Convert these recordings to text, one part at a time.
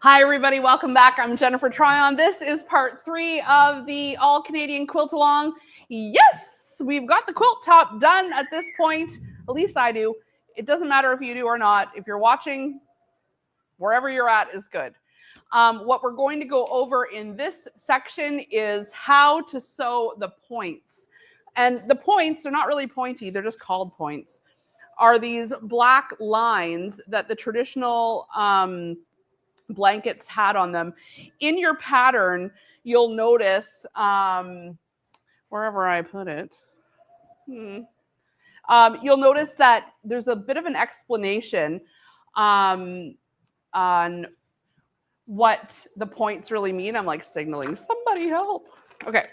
Hi, everybody. Welcome back. I'm Jennifer Tryon. This is part 3 of the All Canadian Quilt Along. Yes, we've got the quilt top done at this point. At least I do. It doesn't matter if you do or not. If you're watching, wherever you're at is good. What we're going to go over in this section is how to sew the points. And the points, they're not really pointy. They're just called points. Are these black lines that the traditional blankets had on them. In your pattern, you'll notice, wherever I put it, you'll notice that there's a bit of an explanation on what the points really mean. I'm like signaling, somebody help. Okay.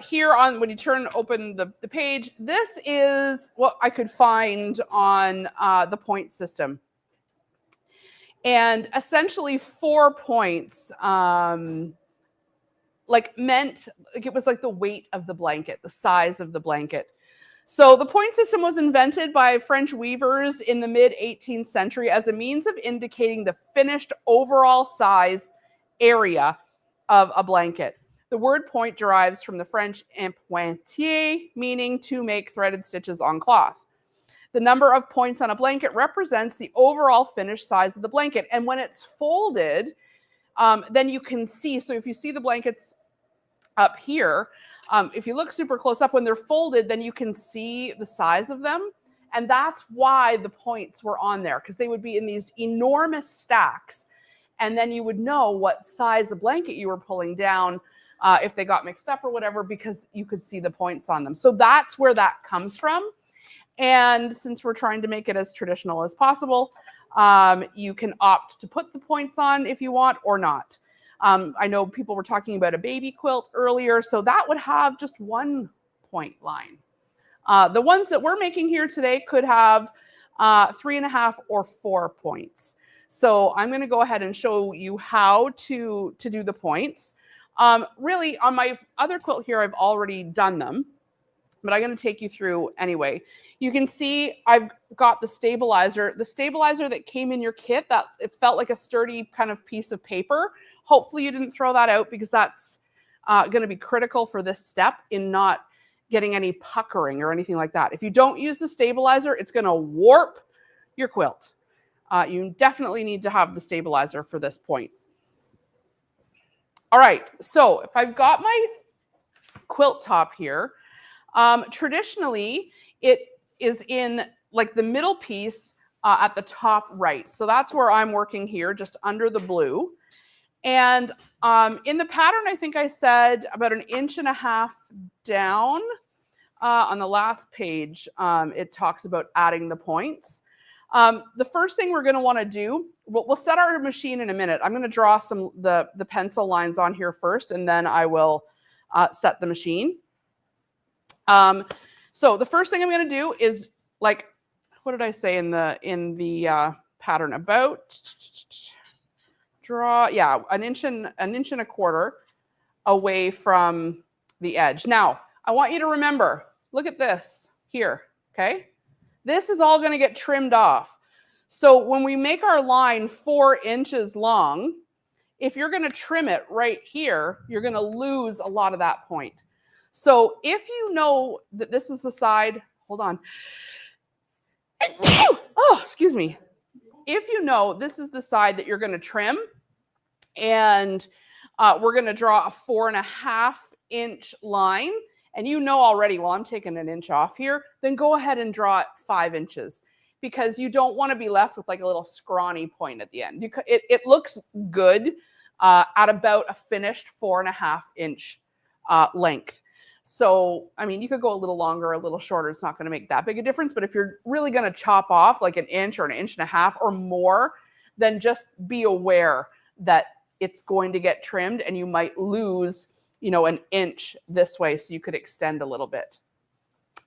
Here on, when you open the page, this is what I could find on the point system. And essentially 4 points meant, it was like the weight of the blanket, the size of the blanket. So the point system was invented by French weavers in the mid-18th century as a means of indicating the finished overall size area of a blanket. The word point derives from the French "pointier," meaning to make threaded stitches on cloth. The number of points on a blanket represents the overall finished size of the blanket. And when it's folded, then you can see, so if you see the blankets up here, if you look super close up, when they're folded, then you can see the size of them. And that's why the points were on there, because they would be in these enormous stacks. And then you would know what size of blanket you were pulling down if they got mixed up or whatever, because you could see the points on them. So that's where that comes from. And since we're trying to make it as traditional as possible, you can opt to put the points on if you want or not. I know people were talking about a baby quilt earlier, so that would have just 1 point line. The ones that we're making here today could have 3.5 or 4 points. So I'm going to go ahead and show you how to do the points. Really, on my other quilt here, I've already done them, but I'm going to take you through anyway. You can see I've got the stabilizer that came in your kit, that it felt like a sturdy kind of piece of paper. Hopefully you didn't throw that out, because that's going to be critical for this step in not getting any puckering or anything like that. If you don't use the stabilizer, it's going to warp your quilt. You definitely need to have the stabilizer for this point. All right, so if I've got my quilt top here, traditionally it is in like the middle piece at the top right. So that's where I'm working here, just under the blue. And in the pattern, I think I said about 1.5 inches down on the last page, it talks about adding the points. The first thing we're going to want to do, we'll set our machine in a minute. I'm going to draw the pencil lines on here first, and then I will set the machine. So the first thing I'm going to do is, like, what did I say in the pattern? About draw, yeah, 1.25 inches away from the edge. Now, I want you to remember, look at this here, okay? This is all going to get trimmed off. So when we make our line 4 inches long, if you're going to trim it right here, you're going to lose a lot of that point. So if you know that this is the side, hold on. Oh, excuse me. If you know this is the side that you're going to trim, and we're going to draw a 4.5 inch line, and you know already, well, I'm taking 1 inch off here, then go ahead and draw it 5 inches, because you don't want to be left with like a little scrawny point at the end. It looks good at about a finished 4.5 inch length. So, I mean, you could go a little longer, a little shorter. It's not going to make that big a difference. But if you're really going to chop off like 1 inch or 1.5 inches or more, then just be aware that it's going to get trimmed, and you might lose, 1 inch this way, so you could extend a little bit.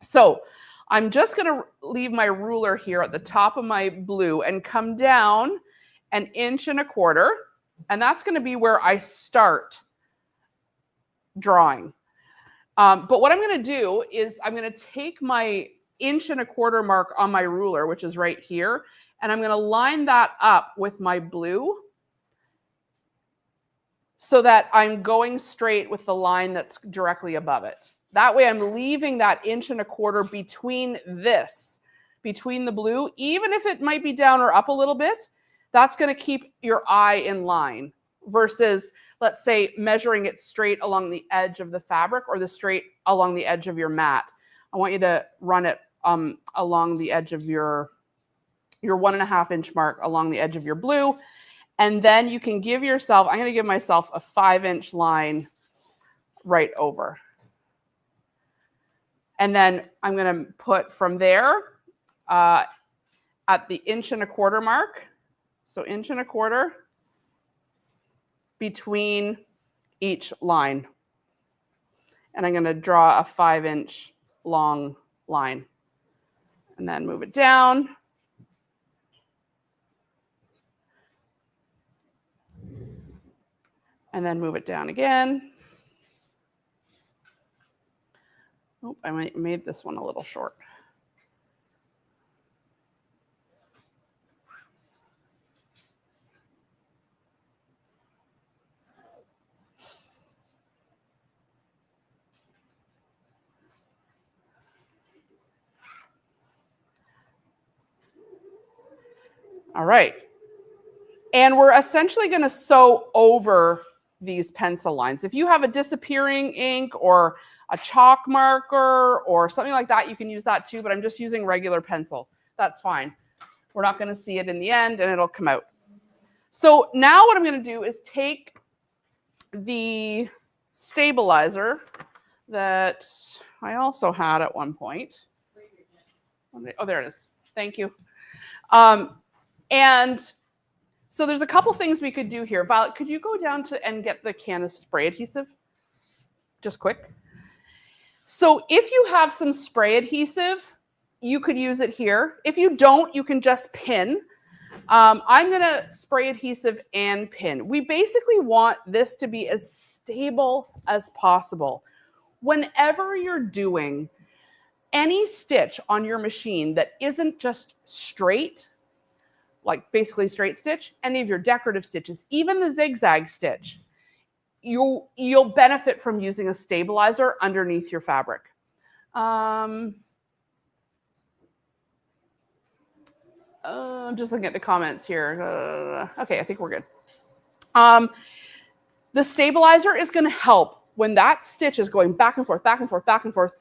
So I'm just going to leave my ruler here at the top of my blue and come down 1.25 inches, and that's going to be where I start drawing. But what I'm going to do is I'm going to take my 1.25 inch mark on my ruler, which is right here, And I'm going to line that up with my blue so that I'm going straight with the line that's directly above it. That way I'm leaving that 1.25 inches between the blue, even if it might be down or up a little bit, that's going to keep your eye in line versus, let's say, measuring it straight along the edge of the fabric or straight along the edge of your mat. I want you to run it along the edge of your 1.5 inch mark along the edge of your blue. And then you can give yourself, I'm going to give myself a 5-inch line right over. And then I'm going to put from there at the 1.25 inch mark. So 1.25 inch between each line. And I'm going to draw a 5-inch long line. And then move it down. And then move it down again. Oh, I made this one a little short. All right. And we're essentially going to sew over these pencil lines. If you have a disappearing ink or a chalk marker or something like that, you can use that too, but I'm just using regular pencil. That's fine. We're not going to see it in the end and it'll come out. So now what I'm going to do is take the stabilizer that I also had at one point. Oh, there it is. Thank you. And so there's a couple things we could do here. Violet, could you go down and get the can of spray adhesive? Just quick. So if you have some spray adhesive, you could use it here. If you don't, you can just pin. I'm going to spray adhesive and pin. We basically want this to be as stable as possible. Whenever you're doing any stitch on your machine that isn't just straight, like basically straight stitch, any of your decorative stitches, even the zigzag stitch, you'll benefit from using a stabilizer underneath your fabric. I'm just looking at the comments here. Okay, I think we're good. The stabilizer is going to help when that stitch is going back and forth, back and forth, back and forth.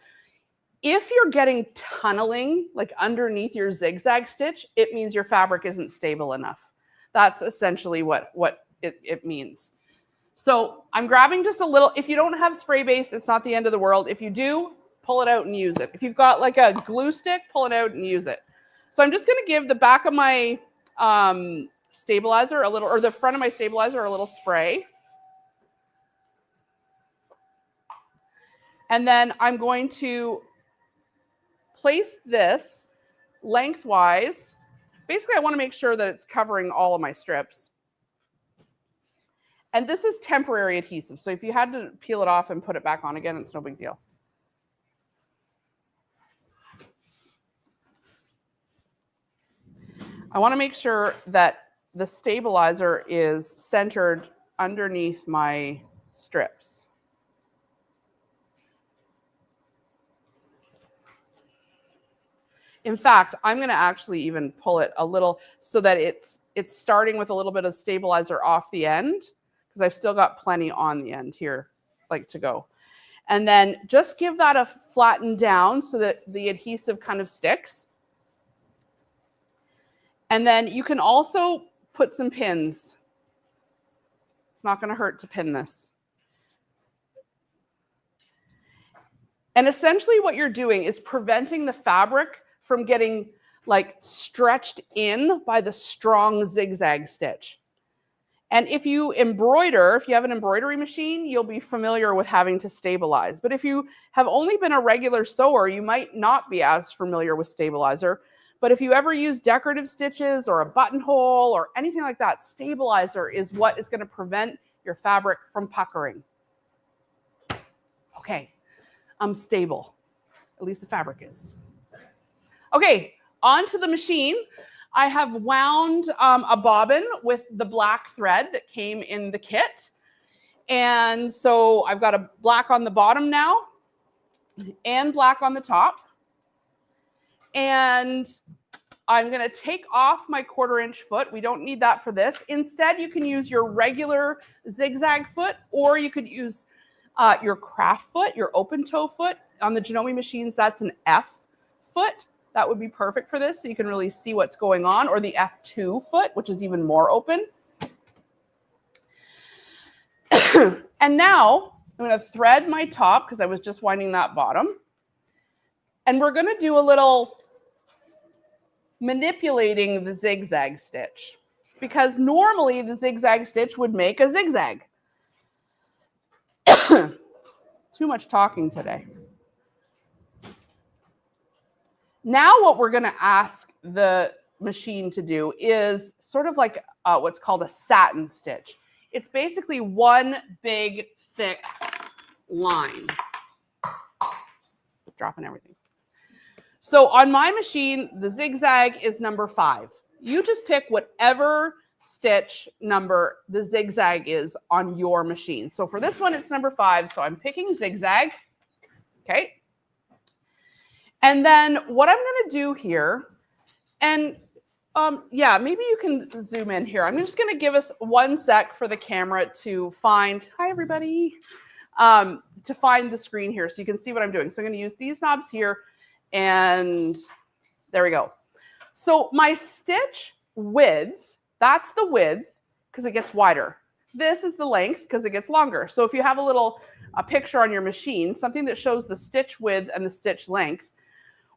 If you're getting tunneling, like underneath your zigzag stitch, it means your fabric isn't stable enough. That's essentially what it means. So I'm grabbing just a little. If you don't have spray-based, it's not the end of the world. If you do, pull it out and use it. If you've got like a glue stick, pull it out and use it. So I'm just going to give the back of my stabilizer a little, or the front of my stabilizer a little spray. And then I'm going to place this lengthwise. Basically, I want to make sure that it's covering all of my strips. And this is temporary adhesive. So if you had to peel it off and put it back on again, it's no big deal. I want to make sure that the stabilizer is centered underneath my strips. In fact, I'm going to actually even pull it a little so that it's starting with a little bit of stabilizer off the end, because I've still got plenty on the end here, like to go. And then just give that a flatten down so that the adhesive kind of sticks. And then you can also put some pins. It's not going to hurt to pin this. And essentially what you're doing is preventing the fabric from getting like stretched in by the strong zigzag stitch. And if you embroider, if you have an embroidery machine, you'll be familiar with having to stabilize. But if you have only been a regular sewer, you might not be as familiar with stabilizer. But if you ever use decorative stitches or a buttonhole or anything like that, stabilizer is what is going to prevent your fabric from puckering. Okay, I'm stable. At least the fabric is. Okay, onto the machine. I have wound a bobbin with the black thread that came in the kit. And so I've got a black on the bottom now and black on the top. And I'm going to take off my 1/4-inch foot. We don't need that for this. Instead, you can use your regular zigzag foot, or you could use your craft foot, your open toe foot. On the Janome machines, that's an F foot. That would be perfect for this, so you can really see what's going on, or the F2 foot, which is even more open. And now I'm going to thread my top because I was just winding that bottom. And we're going to do a little manipulating the zigzag stitch, because normally the zigzag stitch would make a zigzag. Too much talking today. Now what we're going to ask the machine to do is sort of like what's called a satin stitch. It's basically one big thick line. Dropping everything. So on my machine, the zigzag is number 5. You just pick whatever stitch number the zigzag is on your machine. So for this one, it's number 5. So I'm picking zigzag. Okay. And then what I'm going to do here, and yeah, maybe you can zoom in here. I'm just going to give us 1 sec for the camera to find, hi everybody, to find the screen here so you can see what I'm doing. So I'm going to use these knobs here, and there we go. So my stitch width, that's the width because it gets wider. This is the length because it gets longer. So if you have a picture on your machine, something that shows the stitch width and the stitch length,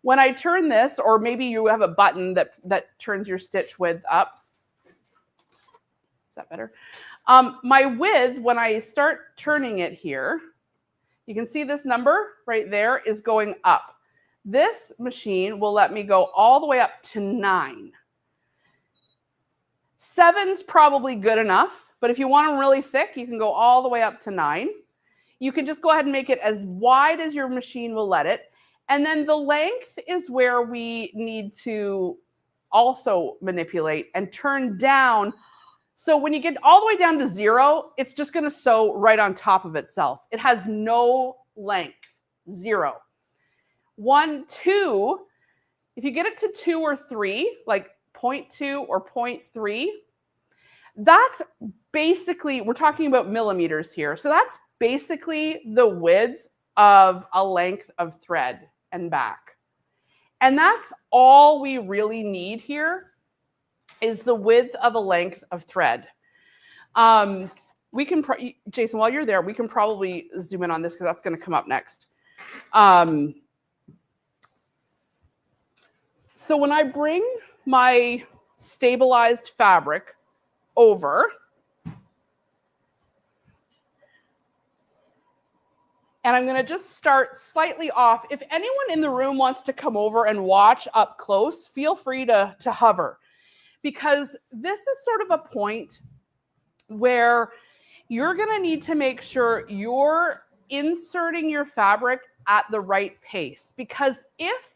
when I turn this, or maybe you have a button that turns your stitch width up. Is that better? My width, when I start turning it here, you can see this number right there is going up. This machine will let me go all the way up to 9. 7's probably good enough, but if you want them really thick, you can go all the way up to 9. You can just go ahead and make it as wide as your machine will let it. And then the length is where we need to also manipulate and turn down. So when you get all the way down to 0, it's just going to sew right on top of itself. It has no length, 0. 1, 2, if you get it to 2 or 3, like 0.2 or 0.3, that's basically, we're talking about millimeters here. So that's basically the width of a length of thread and back. And that's all we really need here is the width of a length of thread. We can, Jason, while you're there, we can probably zoom in on this because that's going to come up next. So when I bring my stabilized fabric over, and I'm going to just start slightly off. If anyone in the room wants to come over and watch up close, feel free to hover, because this is sort of a point where you're going to need to make sure you're inserting your fabric at the right pace. Because if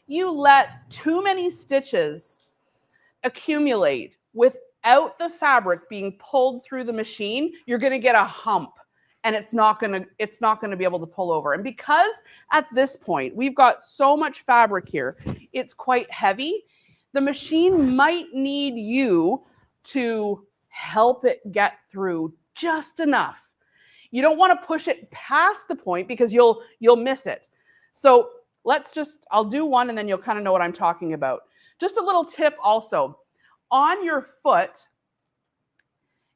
you let too many stitches accumulate without the fabric being pulled through the machine, you're going to get a hump. And it's not going to be able to pull over. And because at this point, we've got so much fabric here, it's quite heavy, the machine might need you to help it get through just enough. You don't want to push it past the point because you'll miss it. So I'll do one and then you'll kind of know what I'm talking about. Just a little tip also, on your foot,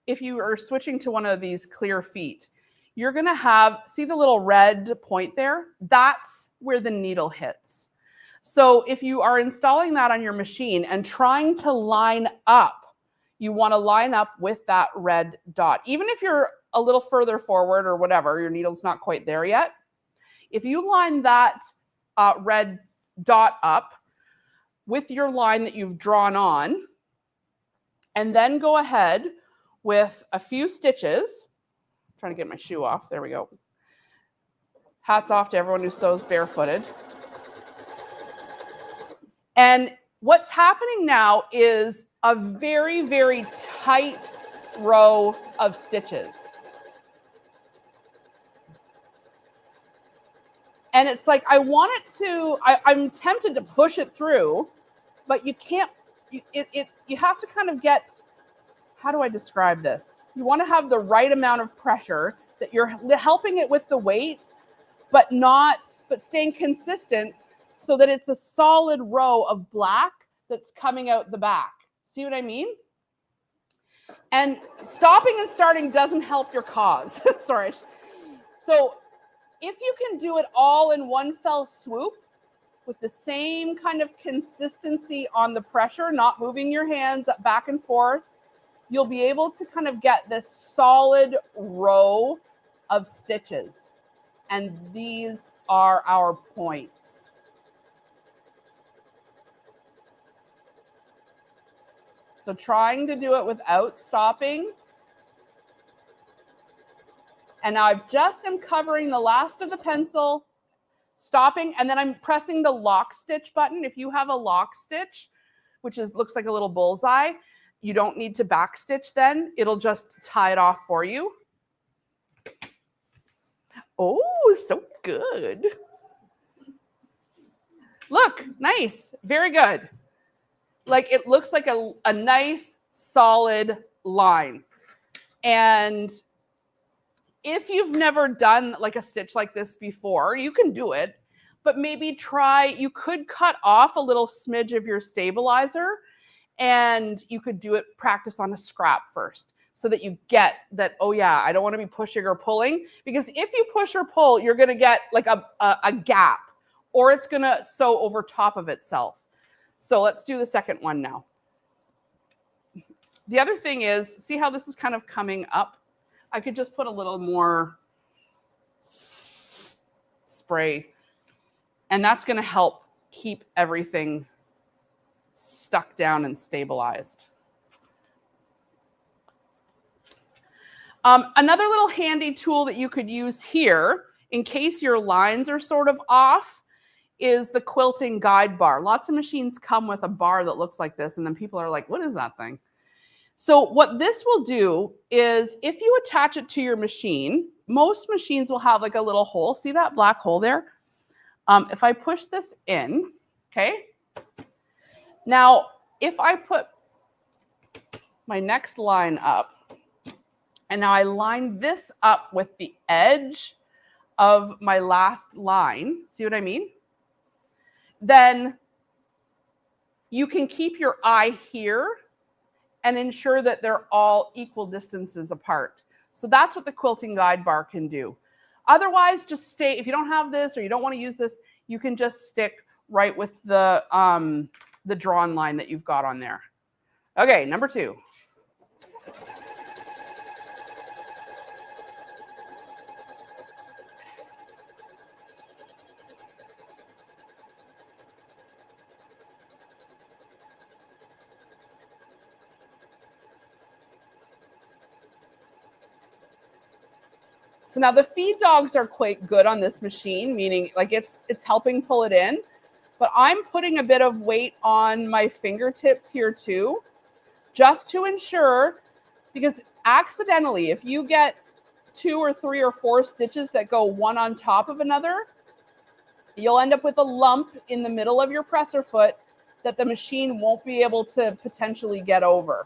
if you are switching to one of these clear feet, you're going to see the little red point there? That's where the needle hits. So if you are installing that on your machine and trying to line up, you want to line up with that red dot. Even if you're a little further forward or whatever, your needle's not quite there yet. If you line that red dot up with your line that you've drawn on, and then go ahead with a few stitches, trying to get my shoe off. There we go. Hats off to everyone who sews barefooted. And What's happening now is a very, very tight row of stitches. And it's like, I want it to, I'm tempted to push it through, but you can't, you have to kind of get, how do I describe this? You want to have the right amount of pressure that you're helping it with the weight, but staying consistent so that it's a solid row of black that's coming out the back. See what I mean? And stopping and starting doesn't help your cause. Sorry. So if you can do it all in one fell swoop with the same kind of consistency on the pressure, not moving your hands back and forth, you'll be able to kind of get this solid row of stitches. And these are our points. So trying to do it without stopping. And now I just am covering the last of the pencil, stopping, and then I'm pressing the lock stitch button. If you have a lock stitch, which looks like a little bullseye, you don't need to back stitch then. It'll just tie it off for you. Oh, so good. Look, nice, very good. Like it looks like a nice solid line. And if you've never done like a stitch like this before, you can do it, but maybe you could cut off a little smidge of your stabilizer and you could practice on a scrap first so that you get that, oh yeah, I don't want to be pushing or pulling, because if you push or pull, you're going to get like a gap, or it's going to sew over top of itself. So let's do the second one now. The other thing is, see how this is kind of coming up? I could just put a little more spray, and that's going to help keep everything stuck down and stabilized. Another little handy tool that you could use here, in case your lines are sort of off, is the quilting guide bar. Lots of machines come with a bar that looks like this, and then people are like, what is that thing? So what this will do is, if you attach it to your machine, most machines will have like a little hole. See that black hole there? If I push this in, okay? Now, if I put my next line up, and now I line this up with the edge of my last line, see what I mean? Then you can keep your eye here and ensure that they're all equal distances apart. So that's what the quilting guide bar can do. Otherwise, just stay, if you don't have this or you don't want to use this, you can just stick right with the drawn line that you've got on there. Okay, number 2. So now the feed dogs are quite good on this machine, meaning like it's helping pull it in, but I'm putting a bit of weight on my fingertips here too, just to ensure, because accidentally, if you get 2 or 3 or 4 stitches that go one on top of another, you'll end up with a lump in the middle of your presser foot that the machine won't be able to potentially get over.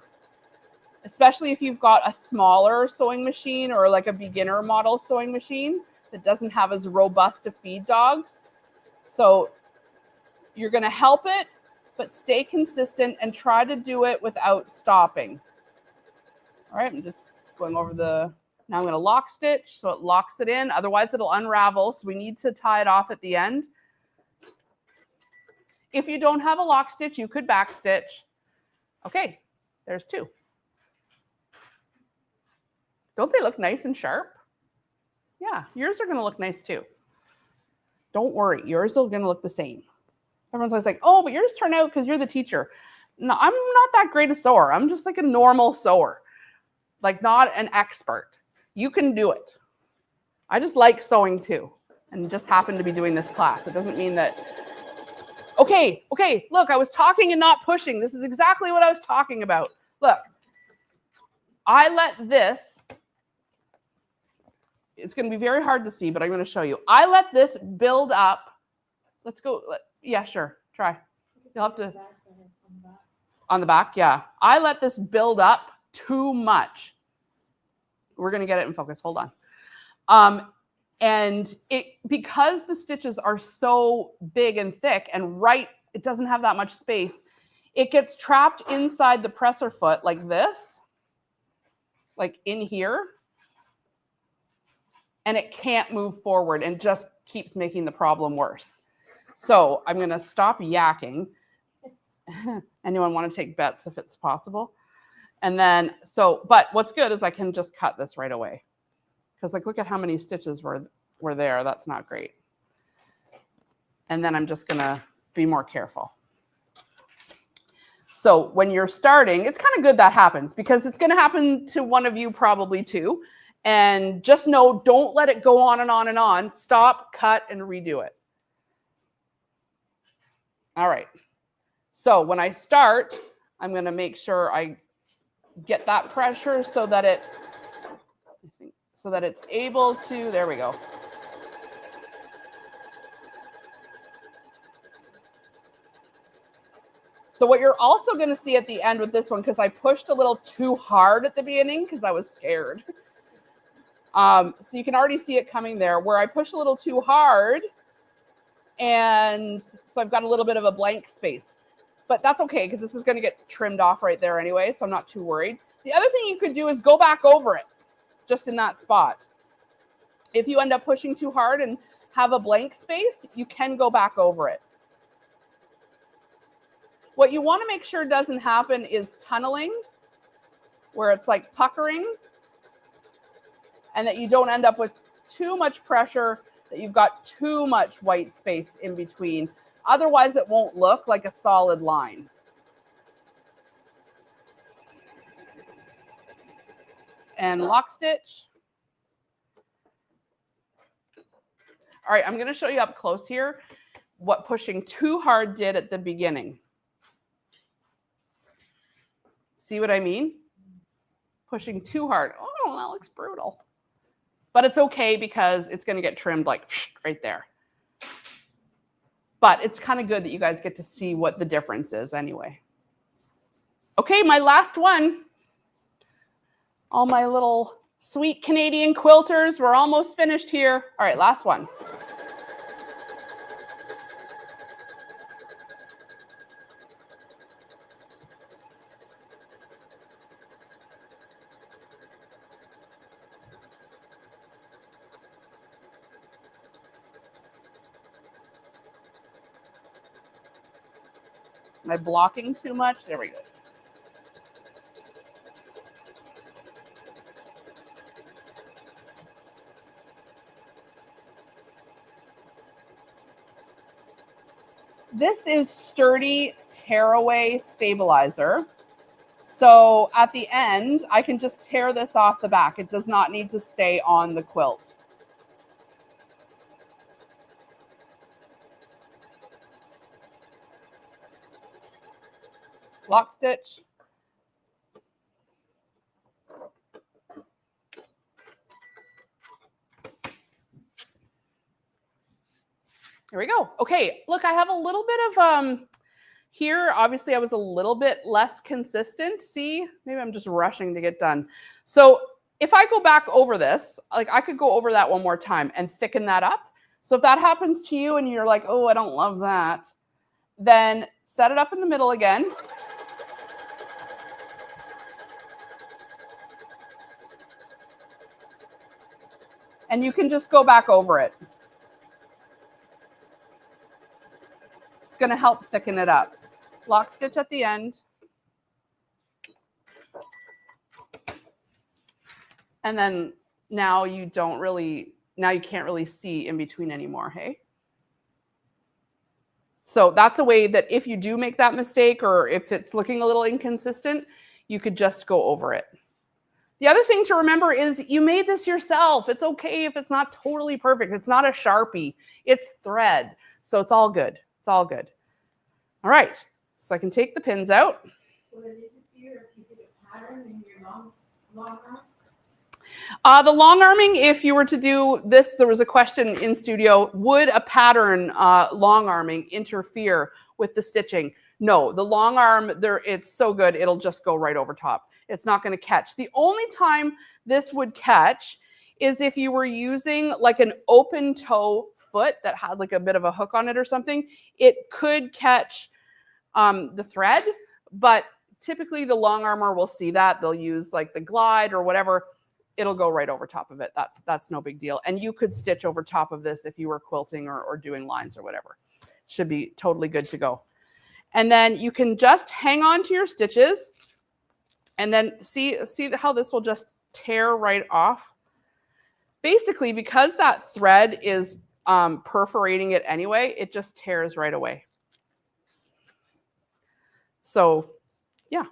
Especially if you've got a smaller sewing machine or like a beginner model sewing machine that doesn't have as robust a feed dogs. So you're going to help it, but stay consistent and try to do it without stopping. All right, I'm just going over now I'm going to lock stitch so it locks it in. Otherwise it'll unravel. So we need to tie it off at the end. If you don't have a lock stitch, you could back stitch. Okay, there's 2. Don't they look nice and sharp? Yeah, yours are going to look nice too. Don't worry, yours are going to look the same. Everyone's always like, oh, but yours turn out because you're the teacher. No, I'm not that great a sewer. I'm just like a normal sewer, like not an expert. You can do it. I just like sewing too, and just happen to be doing this class. It doesn't mean that Okay, look, I was talking and not pushing. This is exactly what I was talking about. Look, I let this, it's going to be very hard to see, but I'm going to show you. I let this build up. Let's go. Yeah, sure. Try. You'll have to. On the back, yeah. I let this build up too much. We're going to get it in focus. Hold on. And because the stitches are so big and thick and it doesn't have that much space, it gets trapped inside the presser foot like this, like in here, and it can't move forward and just keeps making the problem worse. So I'm going to stop yakking. Anyone want to take bets if it's possible? And then, but what's good is I can just cut this right away. Because like, look at how many stitches were there. That's not great. And then I'm just going to be more careful. So when you're starting, it's kind of good that happens because it's going to happen to one of you probably too. And just know, don't let it go on and on and on. Stop, cut, and redo it. All right. So when I start, I'm going to make sure I get that pressure so that it's able to, there we go. So what you're also going to see at the end with this one, because I pushed a little too hard at the beginning because I was scared. So you can already see it coming there where I push a little too hard. And so I've got a little bit of a blank space. But that's okay because this is going to get trimmed off right there anyway, so I'm not too worried. The other thing you could do is go back over it just in that spot. If you end up pushing too hard and have a blank space, you can go back over it. What you want to make sure doesn't happen is tunneling, where it's like puckering, and that you don't end up with too much pressure, that you've got too much white space in between. Otherwise, it won't look like a solid line. And lock stitch. All right, I'm going to show you up close here what pushing too hard did at the beginning. See what I mean? Pushing too hard. Oh, that looks brutal. But it's okay because it's going to get trimmed like right there. But it's kind of good that you guys get to see what the difference is anyway. Okay, my last one. All my little sweet Canadian quilters, we're almost finished here. All right, last one. Am I blocking too much? There we go. This is sturdy tearaway stabilizer. So at the end, I can just tear this off the back. It does not need to stay on the quilt. Lock stitch. Here we go. Okay, look, I have a little bit of here. Obviously, I was a little bit less consistent. See, maybe I'm just rushing to get done. So if I go back over this, like I could go over that one more time and thicken that up. So if that happens to you and you're like, oh, I don't love that, then set it up in the middle again. And you can just go back over it. It's going to help thicken it up. Lock stitch at the end. And then now you can't really see in between anymore, hey? So that's a way that if you do make that mistake or if it's looking a little inconsistent, you could just go over it. The other thing to remember is you made this yourself. It's okay if it's not totally perfect. It's not a Sharpie. It's thread. So it's all good. It's all good. All right, so I can take the pins out. Will it interfere if you did a pattern in your long arm? The long arming, if you were to do this, there was a question in studio, would a pattern long arming interfere with the stitching? No, the long arm, it's so good, it'll just go right over top. It's not going to catch. The only time this would catch is if you were using like an open toe foot that had like a bit of a hook on it or something. It could catch the thread, but typically the long armor will see that. They'll use like the glide or whatever. It'll go right over top of it. That's no big deal. And you could stitch over top of this if you were quilting or doing lines or whatever. Should be totally good to go. And then you can just hang on to your stitches and then see how this will just tear right off. Basically, because that thread is perforating it anyway, it just tears right away. So yeah,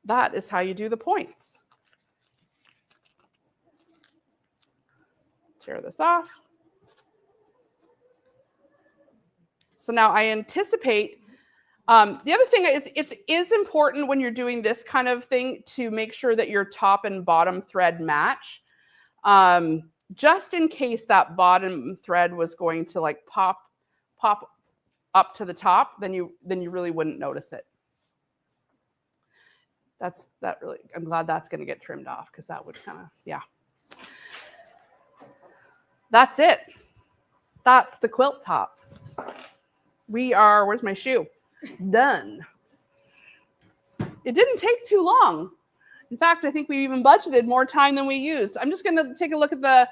that is how you do the points. Tear this off. So now I anticipate, the other thing is it is important when you're doing this kind of thing to make sure that your top and bottom thread match. Just in case that bottom thread was going to like pop up to the top, then you really wouldn't notice it. I'm glad that's going to get trimmed off, because that would kind of, yeah. That's it. That's the quilt top. Where's my shoe? Done. It didn't take too long. In fact, I think we even budgeted more time than we used. I'm just going to take a look at the,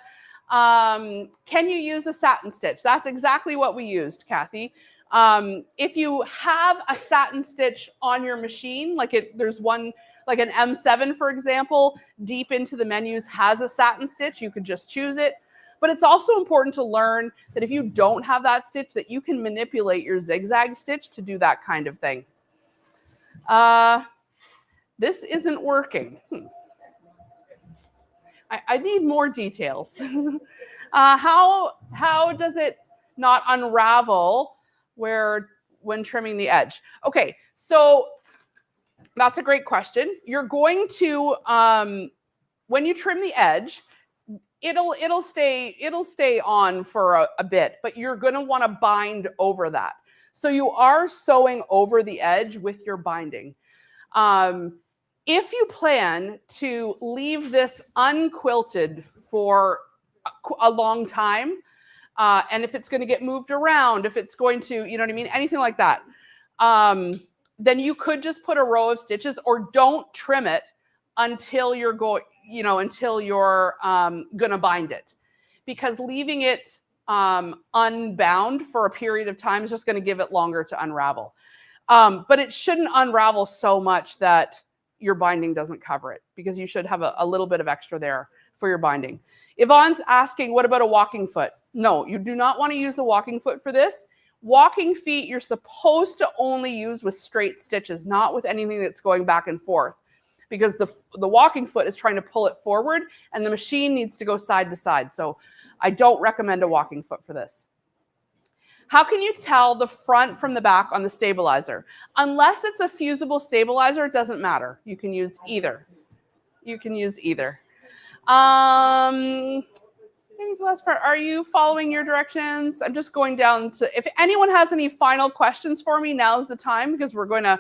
can you use a satin stitch? That's exactly what we used, Kathy. If you have a satin stitch on your machine, there's one, like an M7, for example, deep into the menus has a satin stitch, you could just choose it. But it's also important to learn that if you don't have that stitch, that you can manipulate your zigzag stitch to do that kind of thing. This isn't working. I need more details. How does it not unravel when trimming the edge? Okay, so that's a great question. You're going to, when you trim the edge, it'll stay on for a bit, but you're going to want to bind over that. So you are sewing over the edge with your binding. If you plan to leave this unquilted for a long time, and if it's going to get moved around, if it's going to, you know what I mean, anything like that, then you could just put a row of stitches, or don't trim it until you're going, until you're going to bind it, because leaving it unbound for a period of time is just going to give it longer to unravel. But it shouldn't unravel so much that your binding doesn't cover it, because you should have a little bit of extra there for your binding. Yvonne's asking, what about a walking foot? No, you do not want to use a walking foot for this. Walking feet, you're supposed to only use with straight stitches, not with anything that's going back and forth, because the walking foot is trying to pull it forward and the machine needs to go side to side. So I don't recommend a walking foot for this. How can you tell the front from the back on the stabilizer? Unless it's a fusible stabilizer, it doesn't matter. You can use either. You can use either. Maybe the last part, are you following your directions? I'm just going down to, if anyone has any final questions for me, now's the time, because we're going to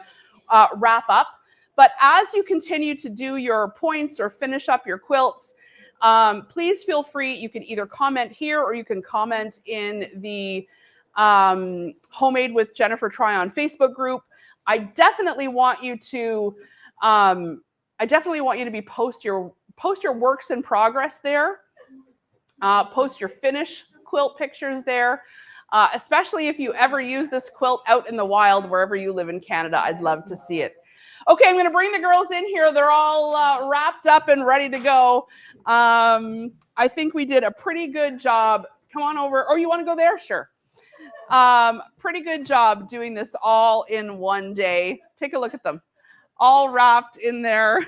wrap up. But as you continue to do your points or finish up your quilts, please feel free. You can either comment here, or you can comment in the Homemade with Jennifer Tryon Facebook group. I definitely want you to post your works in progress there. Post your finish quilt pictures there, especially if you ever use this quilt out in the wild, wherever you live in Canada. I'd love to see it. Okay, I'm going to bring the girls in here. They're all wrapped up and ready to go. I think we did a pretty good job. Come on over. Or you want to go there? Sure. Pretty good job doing this all in one day. Take a look at them. All wrapped in there.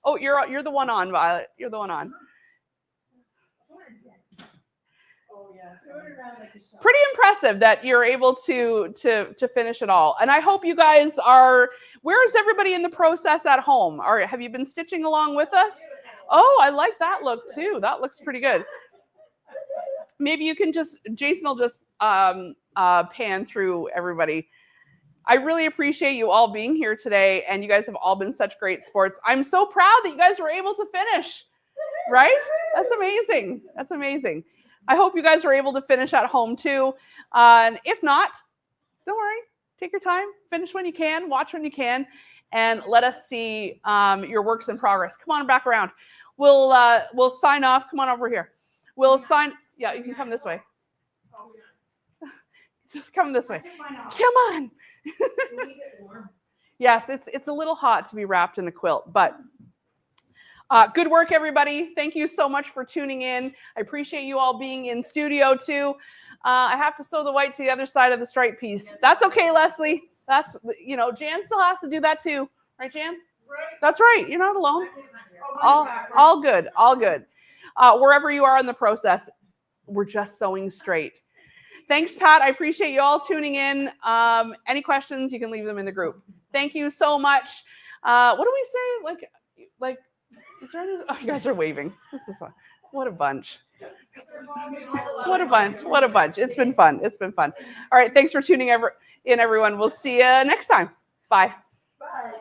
Oh, you're the one on, Violet. You're the one on. Oh, yeah. Pretty impressive that you're able to finish it all. And I hope you guys are, where is everybody in the process at home? Or have you been stitching along with us? Oh, I like that look too. That looks pretty good. Maybe you can just, Jason will just pan through everybody. I really appreciate you all being here today, and you guys have all been such great sports. I'm so proud that you guys were able to finish, right? That's amazing. That's amazing. I hope you guys were able to finish at home too. And if not, don't worry. Take your time, finish when you can, watch when you can, and let us see your works in progress. Come on back around. We'll sign off. Come on over here. We'll sign. Yeah, you can come this way. Just come this way. Come on. Yes, it's a little hot to be wrapped in a quilt, but good work, everybody. Thank you so much for tuning in. I appreciate you all being in studio too. I have to sew the white to the other side of the stripe piece. That's okay, Leslie. That's, Jan still has to do that too. Right, Jan? Right. That's right. You're not alone. All good. All good. Wherever you are in the process, we're just sewing straight. Thanks, Pat. I appreciate you all tuning in. Any questions, you can leave them in the group. Thank you so much. What do we say? Like, is there any, oh, you guys are waving. This is what a bunch. What a bunch. What a bunch. It's been fun. It's been fun. All right. Thanks for tuning in, everyone. We'll see you next time. Bye. Bye.